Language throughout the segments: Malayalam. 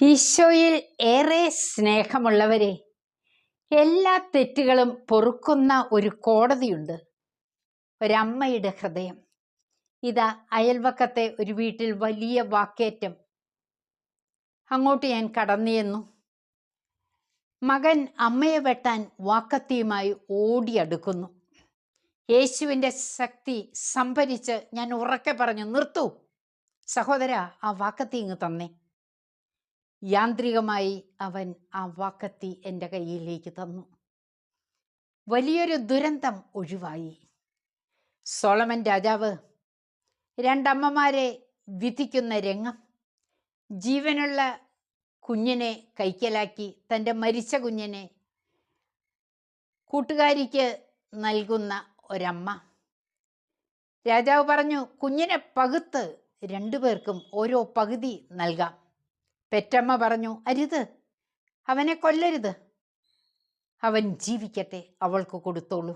ഈശോയിൽ ഏറെ സ്നേഹമുള്ളവരെ, എല്ലാ തെറ്റുകളും പൊറുക്കുന്ന ഒരു കോടതിയുണ്ട്, ഒരമ്മയുടെ ഹൃദയം. ഇതാ അയൽവക്കത്തെ ഒരു വീട്ടിൽ വലിയ വാക്കേറ്റം. അങ്ങോട്ട് ഞാൻ കടന്നു ചെന്നു. മകൻ അമ്മയെ വെട്ടാൻ വാക്കത്തിയുമായി ഓടിയടുക്കുന്നു. യേശുവിൻ്റെ ശക്തി സംഭരിച്ച് ഞാൻ ഉറക്കെ പറഞ്ഞു, നിർത്തൂ സഹോദര, ആ വാക്കത്തി ഇങ്ങ് തന്നേ. യാന്ത്രികമായി അവൻ ആ വാക്കത്തി എൻ്റെ കയ്യിലേക്ക് തന്നു. വലിയൊരു ദുരന്തം ഒഴിവായി. സോളമൻ രാജാവ് രണ്ടമ്മമാരെ വിധിക്കുന്ന രംഗം. ജീവനുള്ള കുഞ്ഞിനെ കൈക്കലാക്കി തൻ്റെ മരിച്ച കുഞ്ഞിനെ കൂട്ടുകാരിക്ക് നൽകുന്ന ഒരമ്മ. രാജാവ് പറഞ്ഞു, കുഞ്ഞിനെ പകുത്ത് രണ്ടുപേർക്കും ഓരോ പകുതി നൽകാം. പെറ്റമ്മ പറഞ്ഞു, അരുത്, അവനെ കൊല്ലരുത്, അവൻ ജീവിക്കട്ടെ, അവൾക്ക് കൊടുത്തോളൂ.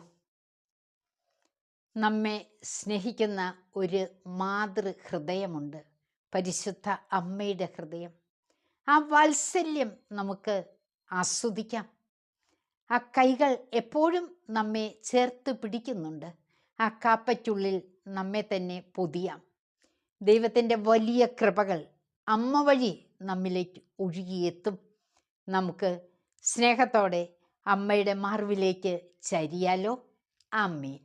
നമ്മെ സ്നേഹിക്കുന്ന ഒരു മാതൃഹൃദയമുണ്ട്, പരിശുദ്ധ അമ്മയുടെ ഹൃദയം. ആ വാത്സല്യം നമുക്ക് ആസ്വദിക്കാം. ആ കൈകൾ എപ്പോഴും നമ്മെ ചേർത്ത് പിടിക്കുന്നുണ്ട്. ആ കാപ്പയ്ക്കുള്ളിൽ നമ്മെ തന്നെ പൊതിയാം. ദൈവത്തിൻ്റെ വലിയ കൃപകൾ അമ്മ വഴി നമ്മിലേക്ക് ഒഴുകിയെത്തും. നമുക്ക് സ്നേഹത്തോടെ അമ്മയുടെ മാർവിലേക്ക് ചരിയാലോ. ആമേൻ.